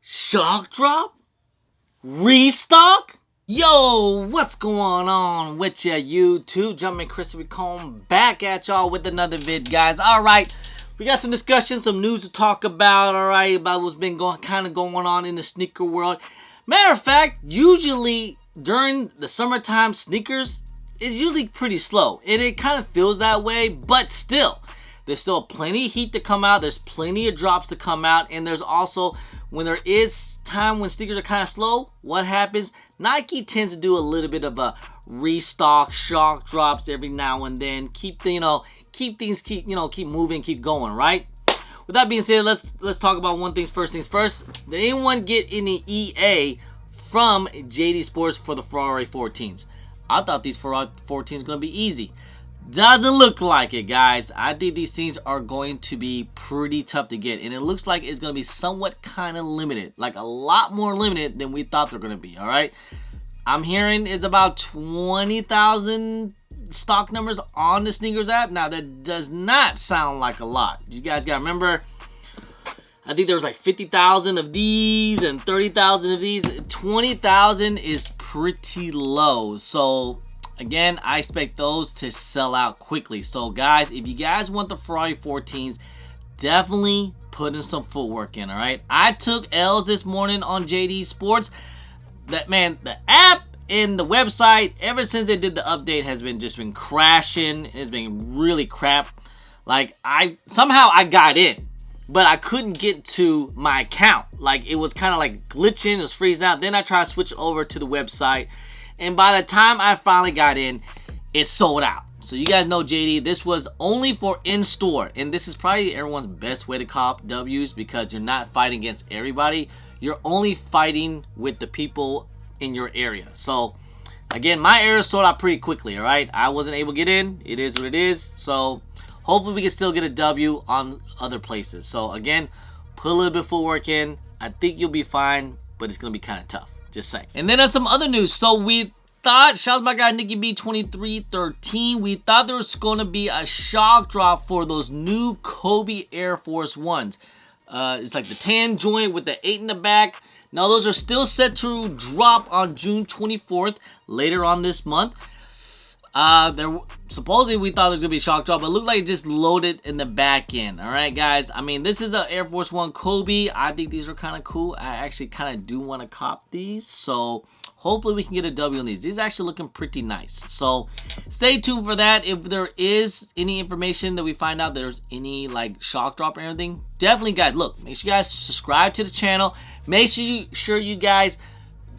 Shock drop? Restock? Yo, what's going on with ya YouTube? Jumpman Christopher Combe back at y'all with another vid, guys. Alright, we got some discussion, some news to talk about, alright, about what's been going on in the sneaker world. Matter of fact, usually during the summertime, sneakers is usually pretty slow. And it kind of feels that way, but still, there's still plenty of heat to come out. There's plenty of drops to come out. And there's also, when there is time when sneakers are kind of slow, what happens? Nike tends to do a little bit of a restock, shock drops every now and then. Keep things keep moving, keep going, right? With that being said, let's talk about one thing first. Things first. Did anyone get any EA from JD Sports for the Ferrari 14s? I thought these Ferrari 14s gonna be easy. Doesn't look like it, guys. I think these things are going to be pretty tough to get, and it looks like it's going to be somewhat kind of limited, like a lot more limited than we thought they're going to be. All right, I'm hearing it's about 20,000 stock numbers on the sneakers app. Now that does not sound like a lot. You guys got to remember, I think there was like 50,000 of these and 30,000 of these. 20,000 is pretty low, so again, I expect those to sell out quickly. So guys, if you guys want the Ferrari 14s, definitely put in some footwork in, all right? I took L's this morning on JD Sports. The app and the website, ever since they did the update, has been crashing. It's been really crap. Like, somehow I got in, but I couldn't get to my account. Like, it was kind of like glitching, it was freezing out. Then I tried to switch over to the website, and by the time I finally got in, it sold out. So you guys know JD, this was only for in-store. And this is probably everyone's best way to cop W's, because you're not fighting against everybody. You're only fighting with the people in your area. So again, my area sold out pretty quickly, all right? I wasn't able to get in. It is what it is. So hopefully we can still get a W on other places. So again, put a little bit of footwork in. I think you'll be fine, but it's going to be kind of tough. Just saying. And then there's some other news. So we thought, shout out to my guy Nicky B2313, we thought there was going to be a shock drop for those new Kobe Air Force Ones. It's like the tan joint with the 8 in the back. Now those are still set to drop on June 24th, later on this month. Supposedly we thought there was gonna be a shock drop, but it looked like it just loaded in the back end. All right, guys. I mean, this is an Air Force One Kobe. I think these are kind of cool. I actually kind of do want to cop these, so hopefully we can get a W on these. These are actually looking pretty nice. So stay tuned for that. If there is any information that we find out there's any like shock drop or anything, definitely, guys, look, make sure you guys subscribe to the channel. Make sure you guys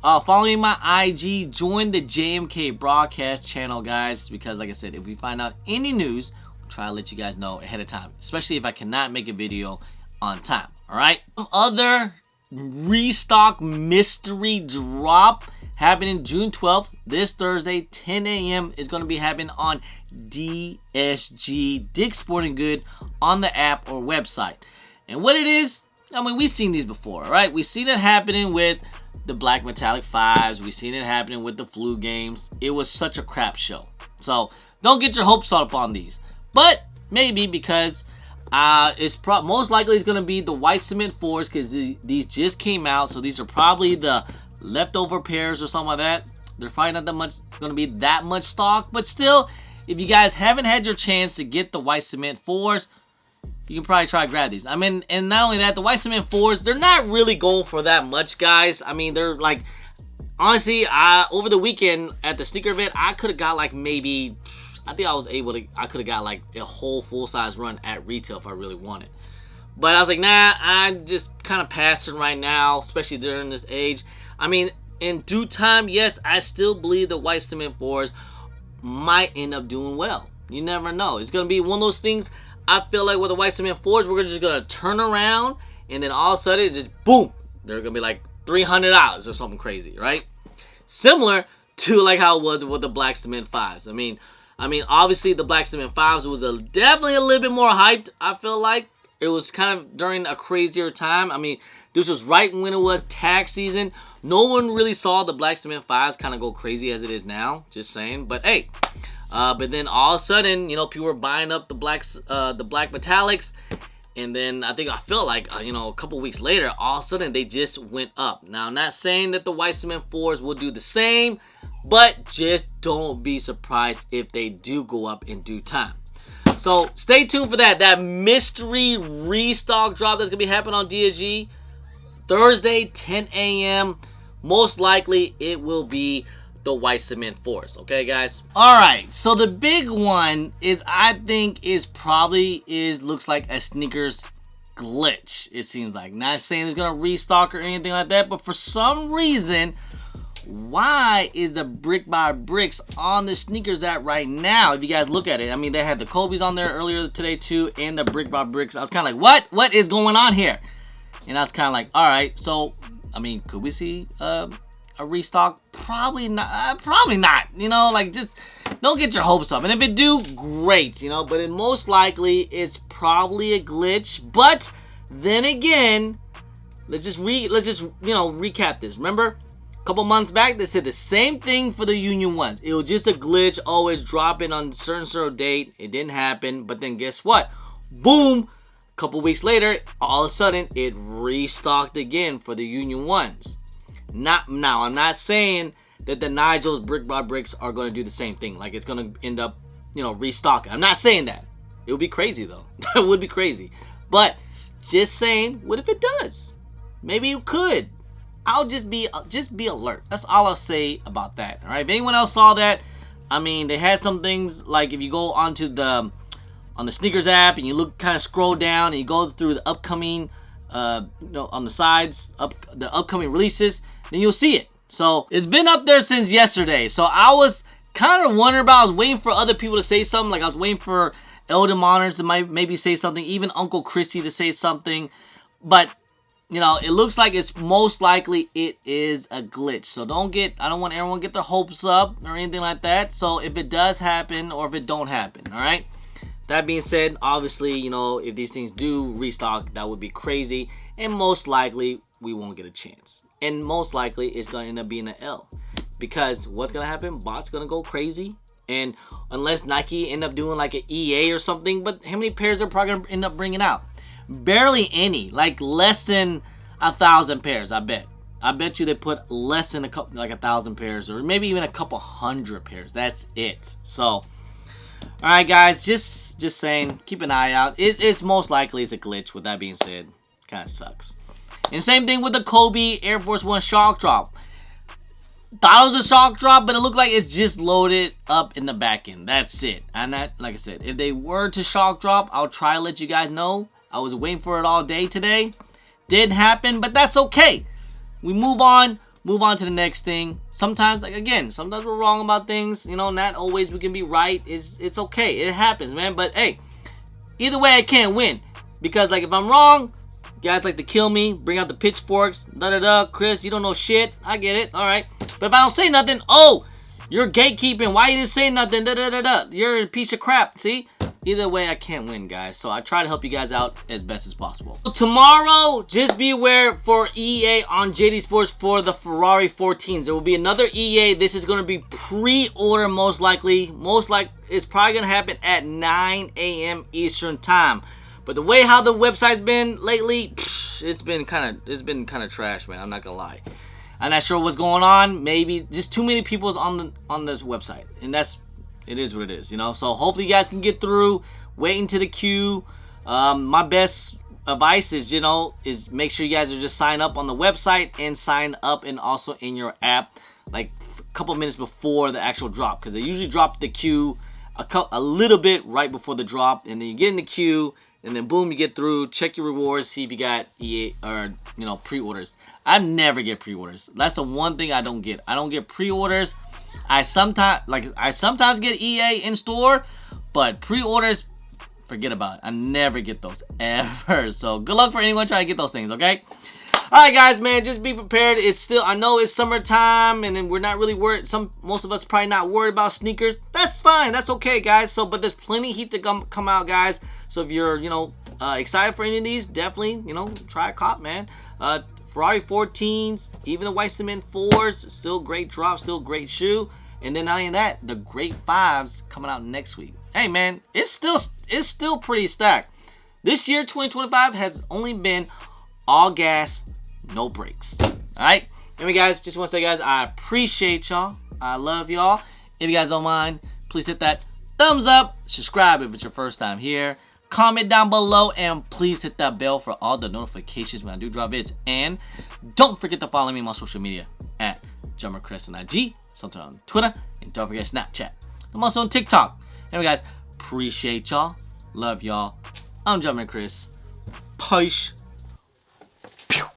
following my IG, join the JMK broadcast channel, guys, because like I said, if we find out any news, we'll try to let you guys know ahead of time, especially if I cannot make a video on time. All right, some other restock mystery drop happening June 12th, this Thursday, 10 a.m. is going to be happening on DSG, Dick's Sporting Good, on the app or website. And what it is, I mean, we've seen these before, all right? We've seen it happening with the black metallic 5s. We've seen it happening with the flu games. It was such a crap show. So don't get your hopes up on these. But maybe, because it's most likely it's going to be the white cement 4s, because these just came out. So these are probably the leftover pairs or something like that. There's probably not that much going to be that much stock. But still, if you guys haven't had your chance to get the white cement 4s, you can probably try to grab these. I mean, and not only that, the white cement 4s, they're not really going for that much, guys. I mean, they're like, honestly, over the weekend at the sneaker event, I could have got like maybe, I think I could have got like a whole full-size run at retail if I really wanted. But I was like, nah, I'm just kind of passing right now, especially during this age. I mean, in due time, yes, I still believe the white cement 4s might end up doing well. You never know. It's going to be one of those things. I feel like with the white cement 4s, we're just going to turn around, and then all of a sudden, just boom, they're going to be like $300 or something crazy, right? Similar to like how it was with the black cement 5s. I mean, obviously the black cement 5s was definitely a little bit more hyped. I feel like it was kind of during a crazier time. I mean, this was right when it was tax season. No one really saw the black cement 5s kind of go crazy as it is now. Just saying. But hey, but then all of a sudden, you know, people were buying up the black metallics, And then I feel like, you know, a couple weeks later, all of a sudden they just went up. Now, I'm not saying that the white cement 4s will do the same, but just don't be surprised if they do go up in due time. So stay tuned for that. That mystery restock drop that's going to be happening on DSG Thursday, 10 a.m. Most likely it will be the white cement 4s. Okay, guys? Alright, so the big one is, I think, looks like a sneakers glitch, it seems like. Not saying it's going to restock or anything like that, but for some reason, why is the brick by bricks on the sneakers app right now? If you guys look at it, I mean, they had the Kobe's on there earlier today too, and the brick by bricks. I was kind of like, what is going on here? And I was kind of like, all right, so I mean, could we see a restock? Probably not. You know, like, just don't get your hopes up. And if it do, great. You know, but it most likely is probably a glitch. But then again, let's just recap this. Remember, couple months back, they said the same thing for the Union ones. It was just a glitch, always dropping on a certain date. It didn't happen, but then guess what? Boom! A couple weeks later, all of a sudden, it restocked again for the Union ones. Now, I'm not saying that the Nigel's brick by bricks are going to do the same thing. Like, it's going to end up, you know, restocking. I'm not saying that. It would be crazy, though. That would be crazy. But just saying, what if it does? Maybe you could. I'll just be alert. That's all I'll say about that. All right. If anyone else saw that, I mean, they had some things like if you go onto the sneakers app and you kind of scroll down and you go through the upcoming, on the sides, the upcoming releases, then you'll see it. So it's been up there since yesterday. So I was kind of wondering about. I was waiting for other people to say something. Like I was waiting for Eldon Monitors to maybe say something, even Uncle Christy to say something, but. You know, it looks like it's most likely it is a glitch. So I don't want everyone to get their hopes up or anything like that. So if it does happen or if it don't happen, all right? That being said, obviously, you know, if these things do restock, that would be crazy. And most likely, we won't get a chance. And most likely, it's going to end up being an L. Because what's going to happen? Bots going to go crazy. And unless Nike end up doing like an EA or something, but how many pairs are probably going to end up bringing out? Barely any, like less than 1,000 pairs. I bet you they put less than like 1,000 pairs, or maybe even a couple hundred pairs. That's it. So, all right, guys, just saying, keep an eye out. It's most likely it's a glitch. With that being said, kind of sucks. And same thing with the Kobe Air Force One shock drop. Thought it was a shock drop, but it looked like it's just loaded up in the back end. That's it. And that, like I said, if they were to shock drop, I'll try to let you guys know. I was waiting for it all day today. Didn't happen, but that's okay. We move on to the next thing. Sometimes, sometimes we're wrong about things. You know, not always we can be right. It's okay. It happens, man. But hey, either way, I can't win. Because like if I'm wrong, guys like to kill me, bring out the pitchforks, Chris, you don't know shit. I get it. All right. But if I don't say nothing, oh, you're gatekeeping. Why you didn't say nothing? You're a piece of crap. See? Either way, I can't win, guys. So I try to help you guys out as best as possible. So tomorrow, just be aware for EA on JD Sports for the Ferrari 14s. There will be another EA. This is going to be pre-order most likely. It's probably going to happen at 9 a.m. Eastern time. But the way how the website's been lately, it's been kind of trash, man. I'm not gonna lie. I'm not sure what's going on. Maybe just too many people's on this website, and it is what it is, you know. So hopefully you guys can get through. Wait into the queue. My best advice is, is make sure you guys are just sign up on the website and sign up and also in your app, like a couple minutes before the actual drop, because they usually drop the queue a little bit right before the drop, and then you get in the queue. And then boom, you get through, check your rewards, see if you got EA or pre-orders. I never get pre-orders. That's the one thing I don't get. I don't get pre-orders. I sometimes get EA in store, but pre-orders, forget about it. I never get those ever. So good luck for anyone trying to get those things, okay? Alright guys, man, just be prepared. I know it's summertime and then we're not really worried. Most of us probably not worried about sneakers. That's fine. That's okay, guys. But there's plenty of heat to come out, guys. So if you're, excited for any of these, definitely, try a cop, man. Ferrari 14s, even the white cement 4s, still great drop, still great shoe. And then not only that, the great 5s coming out next week. Hey, man, it's still pretty stacked. This year, 2025, has only been all gas, no brakes. All right? Anyway, guys, just want to say, guys, I appreciate y'all. I love y'all. If you guys don't mind, please hit that thumbs up. Subscribe if it's your first time here. Comment down below, and please hit that bell for all the notifications when I do drop vids. And don't forget to follow me on my social media at JummerChris on IG, sometimes on Twitter, and don't forget Snapchat. I'm also on TikTok. Anyway, guys, appreciate y'all. Love y'all. I'm JummerChris. Peace.